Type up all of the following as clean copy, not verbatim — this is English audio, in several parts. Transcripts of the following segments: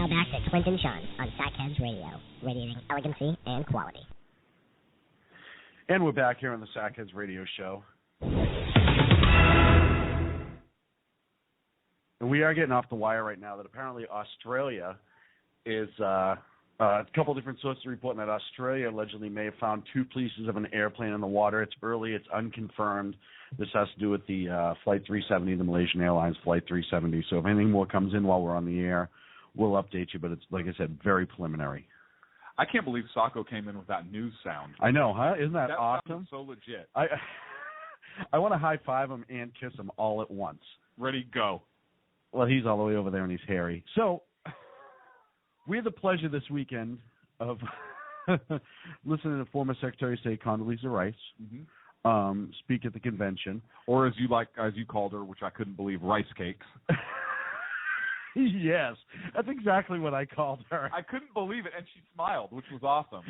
now back to Clint and Sean on Sackheads Radio, radiating elegancy and quality. And we're back here on the Sackheads Radio Show. And we are getting off the wire right now that apparently Australia is, a couple different sources reporting that Australia allegedly may have found 2 pieces of an airplane in the water. It's early, it's unconfirmed. This has to do with the Flight 370, the Malaysian Airlines Flight 370. So if anything more comes in while we're on the air, we'll update you. But it's, like I said, very preliminary. I can't believe Sacco came in with that news sound. I know, huh? Isn't that awesome? Sounds so legit. I want to high-five him and kiss him all at once. Ready, go. Well, he's all the way over there and he's hairy. So we had the pleasure this weekend of listening to former Secretary of State Condoleezza Rice speak at the convention. Or as you called her, which I couldn't believe, rice cakes. Yes, that's exactly what I called her. I couldn't believe it, and she smiled, which was awesome.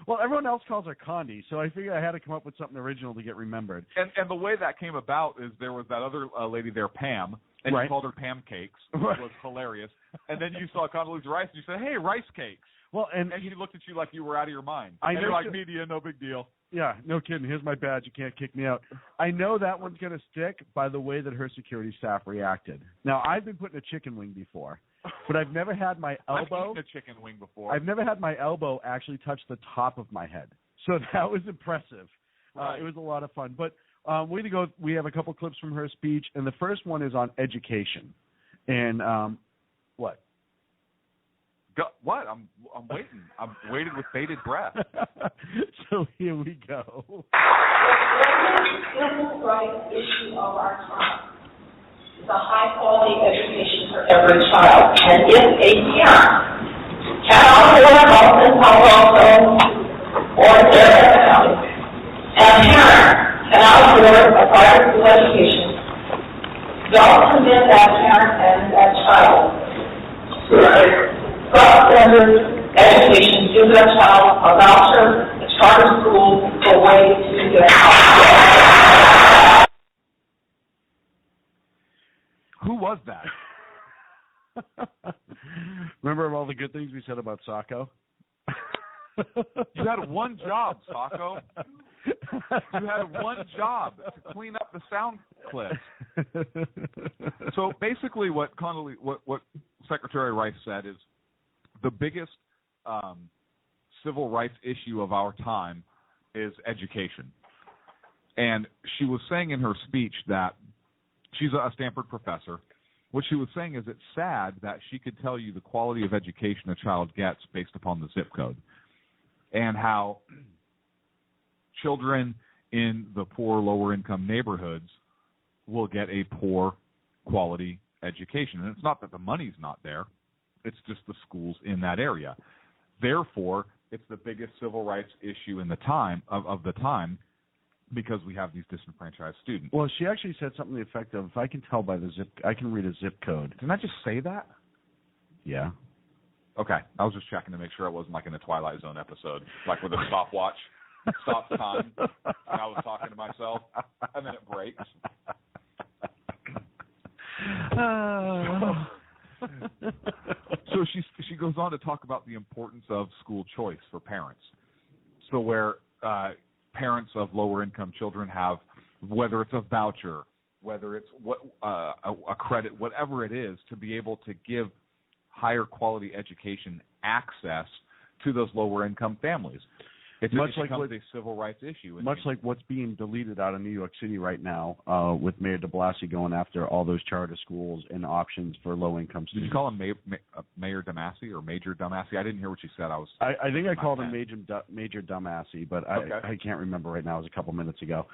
Well, everyone else calls her Condi, so I figured I had to come up with something original to get remembered. And the way that came about is there was that other lady there, Pam, and you called her Pam Cakes, which was hilarious. And then you saw Condoleezza Rice, and you said, "Hey, rice cakes." Well, and she looked at you like you were out of your mind. And you're like, media, no big deal. Yeah, no kidding. Here's my badge. You can't kick me out. I know that one's going to stick by the way that her security staff reacted. Now, I've been put in a chicken wing before, but I've never had my elbow. I've eaten a chicken wing before. I've never had my elbow actually touch the top of my head. So that was impressive. Right. It was a lot of fun. But we have a couple clips from her speech, and the first one is on education. And what? What? I'm waiting. I'm waiting with bated breath. So here we go. Civil rights issue of our time is a high-quality education for every child. And if a parent cannot afford health in Palo Alto or Sarah County, and a parent cannot afford a private school education, don't commit that parent and that child to substandard education. Give that child a voucher, a charter school, a way to get out. Who was that? Remember all the good things we said about Sacco? You had one job, Sacco. You had one job to clean up the sound clips. So basically what Secretary Rice said is the biggest civil rights issue of our time is education. And she was saying in her speech that she's a Stanford professor. What she was saying is it's sad that she could tell you the quality of education a child gets based upon the zip code, and how children in the poor, lower-income neighborhoods will get a poor quality education. And it's not that the money's not there. It's just the schools in that area. Therefore, it's the biggest civil rights issue in the time of the time, because we have these disenfranchised students. Well, she actually said something to the effect of, if I can tell by the I can read a zip code. Didn't I just say that? Yeah. Okay. I was just checking to make sure it wasn't like in a Twilight Zone episode, like with a stopwatch. Stops time, and I was talking to myself, and then it breaks. So she goes on to talk about the importance of school choice for parents. So where parents of lower income children have, whether it's a voucher, whether it's a credit, whatever it is, to be able to give higher quality education access to those lower income families. It becomes a civil rights issue. Much like what's being deleted out of New York City right now, with Mayor de Blasio going after all those charter schools and options for low-income students. Did you call him Mayor Damassi or Major Damassi? I didn't hear what you said. I think I called him Major Damassi, but okay. I can't remember right now. It was a couple minutes ago.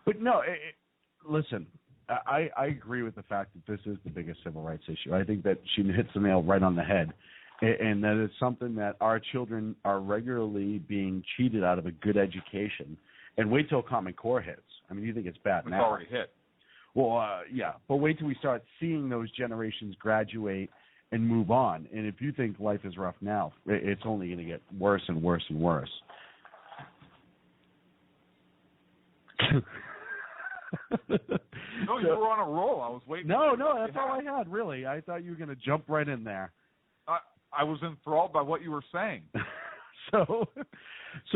But no, listen. I agree with the fact that this is the biggest civil rights issue. I think that she hits the nail right on the head, and that it's something that our children are regularly being cheated out of a good education. And wait till Common Core hits. I mean, you think it's bad now. It's already hit. Well, yeah, but wait till we start seeing those generations graduate and move on. And if you think life is rough now, it's only going to get worse and worse and worse. No, you were on a roll. I was waiting. No, that's all I had, really. I thought you were going to jump right in there. I was enthralled by what you were saying. So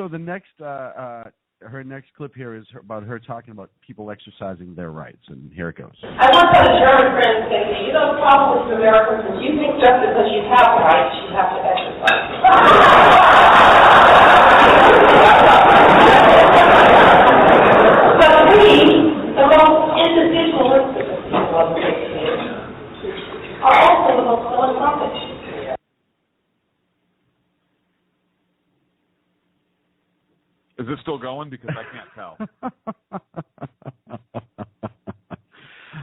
the next, her next clip here is about her talking about people exercising their rights, and here it goes. I once had a German friend say to me, you know, the problem with Americans is you think just because you have rights, you have to exercise. But we, the most individualistic people of the community, are also the most philanthropic. Is this still going? Because I can't tell.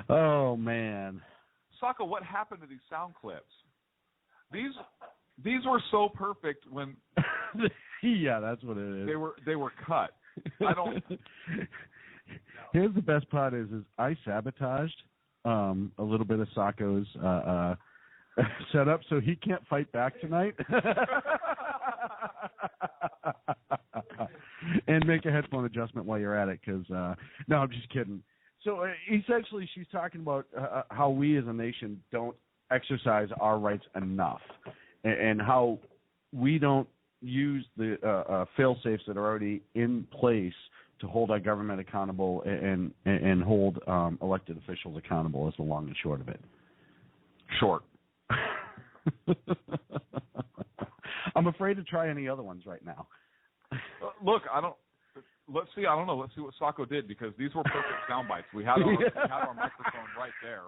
Oh, man. Sacco, what happened to these sound clips? These were so perfect when yeah, that's what it is. They were cut. I don't. Here's the best part is I sabotaged a little bit of Sacco's setup so he can't fight back tonight. And make a headphone adjustment while you're at it, because no, I'm just kidding. So essentially, she's talking about how we as a nation don't exercise our rights enough, and how we don't use the fail-safes that are already in place to hold our government accountable and hold elected officials accountable. Is the long and short of it. Short. I'm afraid to try any other ones right now. Look, let's see. I don't know. Let's see what Sacco did, because these were perfect sound bites. We had our microphone right there.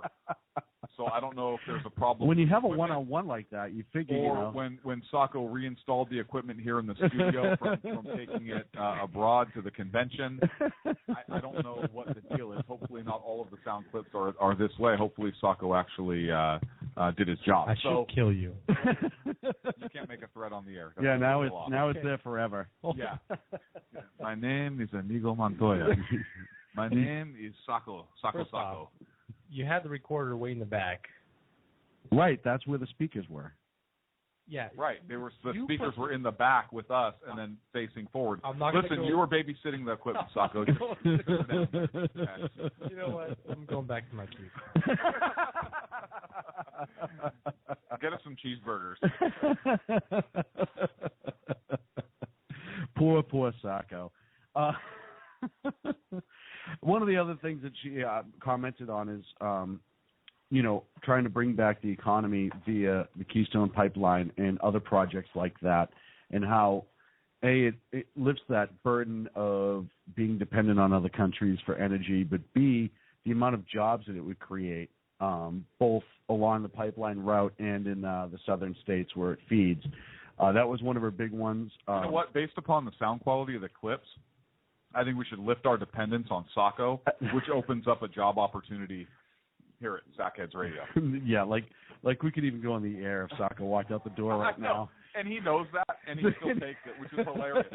So I don't know if there's a problem. When you have a one-on-one like that, you figure, or when Sacco reinstalled the equipment here in the studio from taking it abroad to the convention. I don't know what the deal is. Hopefully not all of the sound clips are this way. Hopefully Sacco actually did his job. I should kill you. You can't make a threat on the air. Yeah, now it's there forever. Yeah. My name is Inigo Montoya. My name is Sacco. Sacco. You had the recorder way in the back. Right, that's where the speakers were. Yeah. Right. The speakers were in the back with us and then facing forward. Listen, you were babysitting the equipment, Sacco. You know what? I'm going back to my seat. Get us some cheeseburgers. Poor Sacco. One of the other things that she commented on is, trying to bring back the economy via the Keystone Pipeline and other projects like that, and how, A, it lifts that burden of being dependent on other countries for energy, but B, the amount of jobs that it would create, both along the pipeline route and in the southern states where it feeds. That was one of her big ones. You know what? Based upon the sound quality of the clips, I think we should lift our dependence on Sacco, which opens up a job opportunity here at Sackheads Radio. Yeah, like we could even go on the air if Sacco walked out the door right now. And he knows that, and he still takes it, which is hilarious.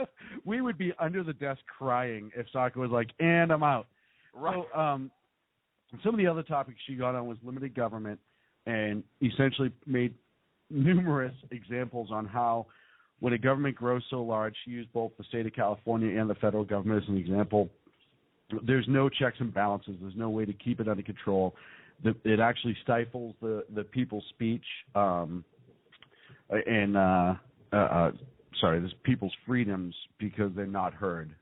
We would be under the desk crying if Sacco was like, and I'm out. Right. So, some of the other topics she got on was limited government, and essentially made numerous examples on how when a government grows so large, she used both the state of California and the federal government as an example. There's no checks and balances. There's no way to keep it under control. It actually stifles the people's speech there's people's freedoms because they're not heard.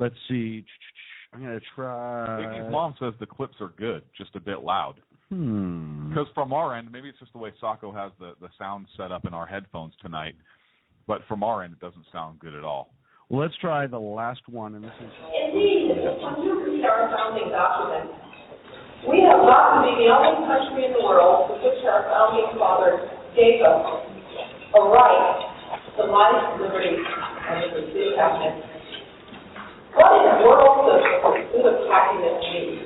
Let's see. I'm going to try. Vicky's mom says the clips are good, just a bit loud. Because from our end, maybe it's just the way Sacco has the sound set up in our headphones tonight, but from our end, it doesn't sound good at all. Well, let's try the last one, and this is... Indeed, when you read our founding documents, we have got to be the only country in the world to which our founding fathers gave us a right to life, liberty, and the pursuit of happiness. What in the world does the pursuit of happiness mean?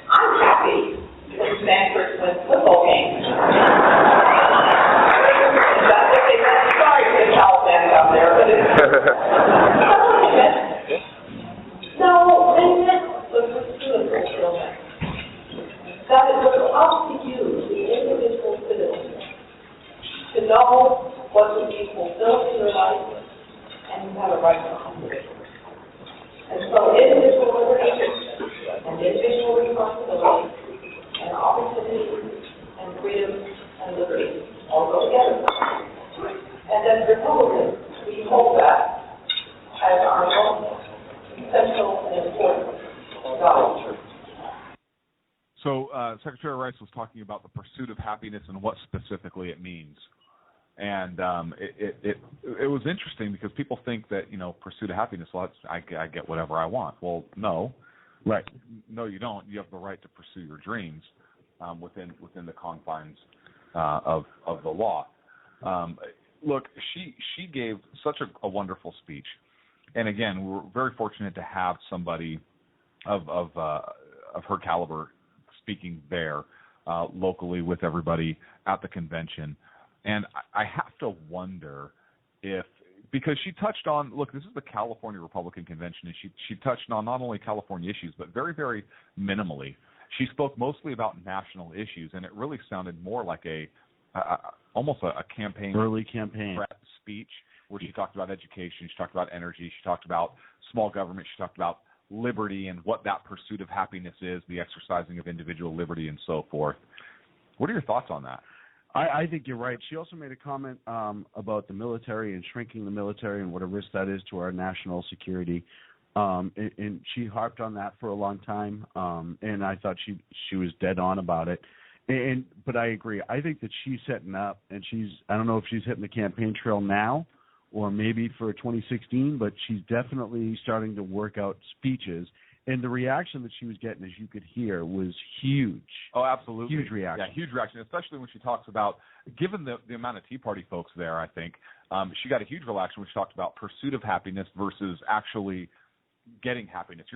I'm happy that Stanford wins football games. That's what they said. Sorry for the Cal fans out there, but it's... No, they meant the pursuit of fulfillment. That it was up to you, the individual citizen, to know what would be fulfilled in your life, and you have a right to accomplish it. And so individual liberty freedom and liberty all go together. And as Republicans, we hold that as our most essential and important value. So Secretary Rice was talking about the pursuit of happiness and what specifically it means. And it was interesting because people think that, pursuit of happiness, well, I get whatever I want. Well, no. Right. No, you don't. You have the right to pursue your dreams within the confines of the law. Look, she gave such a wonderful speech. And again, we're very fortunate to have somebody of her caliber speaking there locally with everybody at the convention. And I have to wonder if, because she touched on, look, this is the California Republican Convention, and she touched on not only California issues, but very, very minimally. She spoke mostly about national issues, and it really sounded more like almost a campaign, early campaign prep speech, where she talked about education, she talked about energy, she talked about small government, she talked about liberty and what that pursuit of happiness is, the exercising of individual liberty and so forth. What are your thoughts on that? I think you're right. She also made a comment about the military and shrinking the military and what a risk that is to our national security. And she harped on that for a long time, and I thought she was dead on about it. But I agree. I think that she's setting up, and I don't know if she's hitting the campaign trail now or maybe for 2016, but she's definitely starting to work out speeches. And the reaction that she was getting, as you could hear, was huge. Oh, absolutely. Huge reaction. Yeah, huge reaction, especially when she talks about, given the amount of Tea Party folks there, I think, she got a huge reaction when she talked about pursuit of happiness versus actually getting happiness.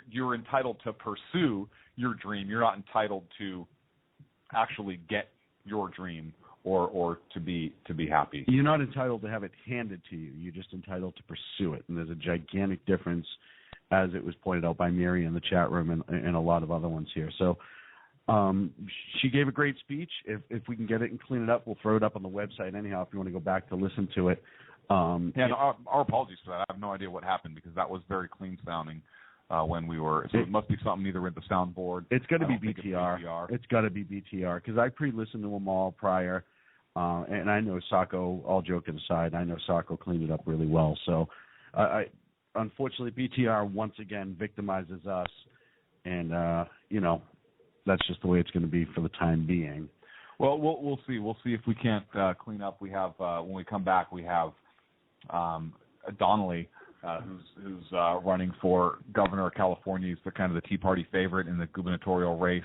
You're entitled to pursue your dream. You're not entitled to actually get your dream or to be happy. You're not entitled to have it handed to you. You're just entitled to pursue it. And there's a gigantic difference, as it was pointed out by Mary in the chat room and a lot of other ones here. So she gave a great speech. If we can get it and clean it up, we'll throw it up on the website anyhow if you want to go back to listen to it. Our apologies for that. I have no idea what happened because that was very clean sounding when we were. So it must be something either with the soundboard. It's got to be BTR. It's got to be BTR because I pre-listened to them all prior. And I know Sacco, all joking aside, I know Sacco cleaned it up really well. So unfortunately, BTR once again victimizes us, and that's just the way it's going to be for the time being. Well, we'll see. We'll see if we can't clean up. We have when we come back, we have Donnelly, who's running for governor of California. He's the Tea Party favorite in the gubernatorial race.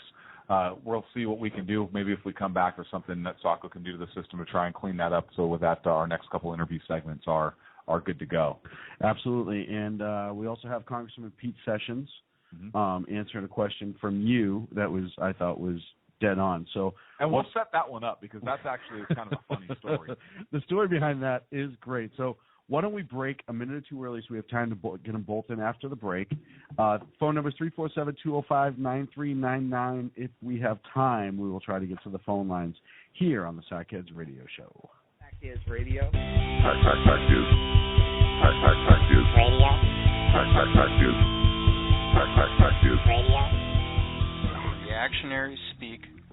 We'll see what we can do. Maybe if we come back, there's something that Sacco can do to the system to try and clean that up. So with that, our next couple interview segments are good to go. Absolutely. And we also have Congressman Pete Sessions answering a question from you that I thought was dead on. And we'll set that one up because that's actually kind of a funny story. The story behind that is great. So why don't we break a minute or two early so we have time to get them both in after the break. Phone number is 347-205-9399. If we have time, we will try to get to the phone lines here on the Sackheads Radio Show. Sackheads Radio. Sack News. Radio. Sack News. Radio. Reactionaries speak